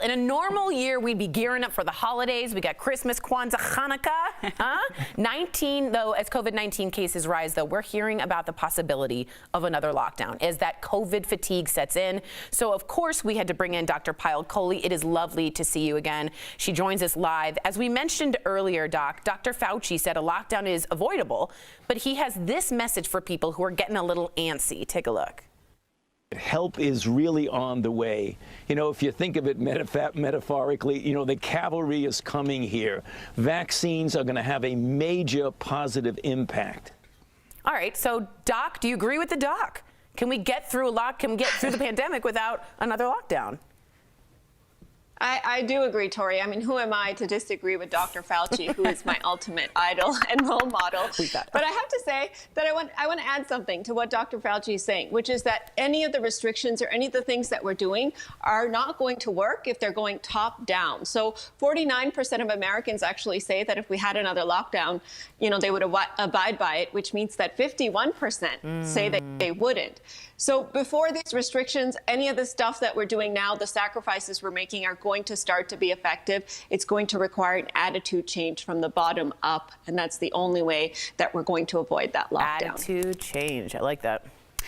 In a normal year, we'd be gearing up for the holidays. We got Christmas, Kwanzaa, Hanukkah. 19, though, as COVID-19 cases rise, though, we're hearing about the possibility of another lockdown as that COVID fatigue sets in. So, of course, we had to bring in Dr. Kohli. It is lovely to see you again. She joins us live. As we mentioned earlier, Doc, Dr. Fauci said a lockdown is avoidable, but he has this message for people who are getting a little antsy. Take a look. Help is really on the way. You know, if you think of it metaphorically, you know, the cavalry is coming here. Vaccines are going to have a major positive impact. All right. So, Doc, do you agree with the doc? Can we get through the pandemic without another lockdown? I do agree, Tori. I mean, who am I to disagree with Dr. Fauci, who is my ultimate idol and role model? But I have to say that I want to add something to what Dr. Fauci is saying, which is that any of the restrictions or any of the things that we're doing are not going to work if they're going top down. So 49% of Americans actually say that if we had another lockdown, you know, they would abide by it, which means that 51% say that they wouldn't. So before these restrictions, any of the stuff that we're doing now, the sacrifices we're making are going to start to be effective. It's going to require an attitude change from the bottom up, and that's the only way that we're going to avoid that lockdown. Attitude change. I like that.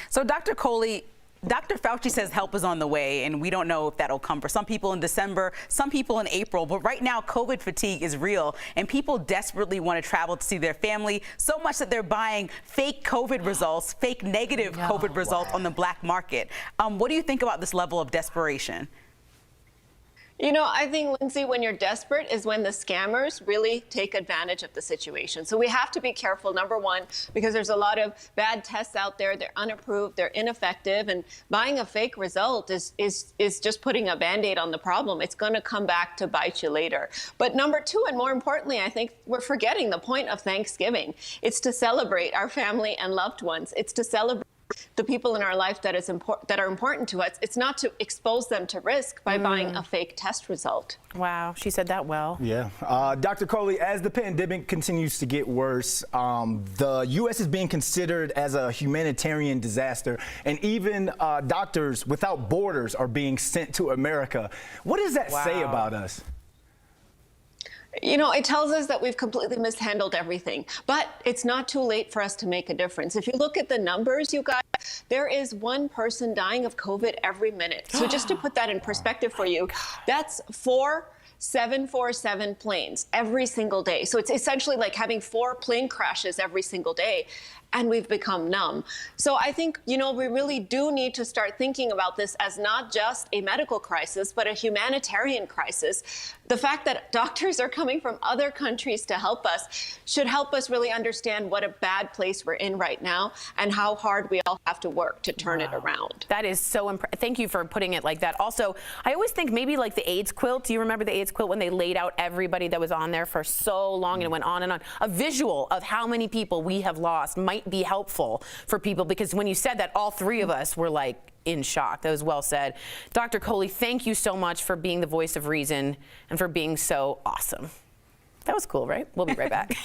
So, Dr. Kohli, Dr. Fauci says help is on the way, and we don't know if that'll come for some people in December, some people in April. But right now, COVID fatigue is real, and people desperately want to travel to see their family, so much that they're buying fake COVID results, fake negative COVID results on the black market. What do you think about this level of desperation? You know, I think, Lindsay, when you're desperate is when the scammers really take advantage of the situation. So we have to be careful, number one, because there's a lot of bad tests out there. They're unapproved, they're ineffective, and buying a fake result is just putting a Band-Aid on the problem. It's going to come back to bite you later. But number two, and more importantly, I think we're forgetting the point of Thanksgiving. It's to celebrate our family and loved ones. It's to celebrate the people in our life that are important to us. It's not to expose them to risk by buying a fake test result. Wow, she said that well. Yeah. Dr. Kohli, as the pandemic continues to get worse, the U.S. is being considered as a humanitarian disaster, and even doctors without borders are being sent to America. What does that say about us? You know, it tells us that we've completely mishandled everything, but it's not too late for us to make a difference. If you look at the numbers, you guys, there is one person dying of COVID every minute. So just to put that in perspective for you, that's 4 747 planes every single day. So it's essentially like having 4 plane crashes every single day, and we've become numb. So I think, you know, we really do need to start thinking about this as not just a medical crisis, but a humanitarian crisis. The fact that doctors are coming from other countries to help us should help us really understand what a bad place we're in right now and how hard we all have to work to turn it around. That is so impressive. Thank you for putting it like that. Also, I always think maybe like the AIDS quilt. Do you remember the AIDS quilt when they laid out everybody that was on there for so long and it went on and on? A visual of how many people we have lost might be helpful for people, because when you said that, all three of us were like in shock. That was well said. Dr. Kohli, thank you so much for being the voice of reason and for being so awesome. That was cool, right? We'll be right back.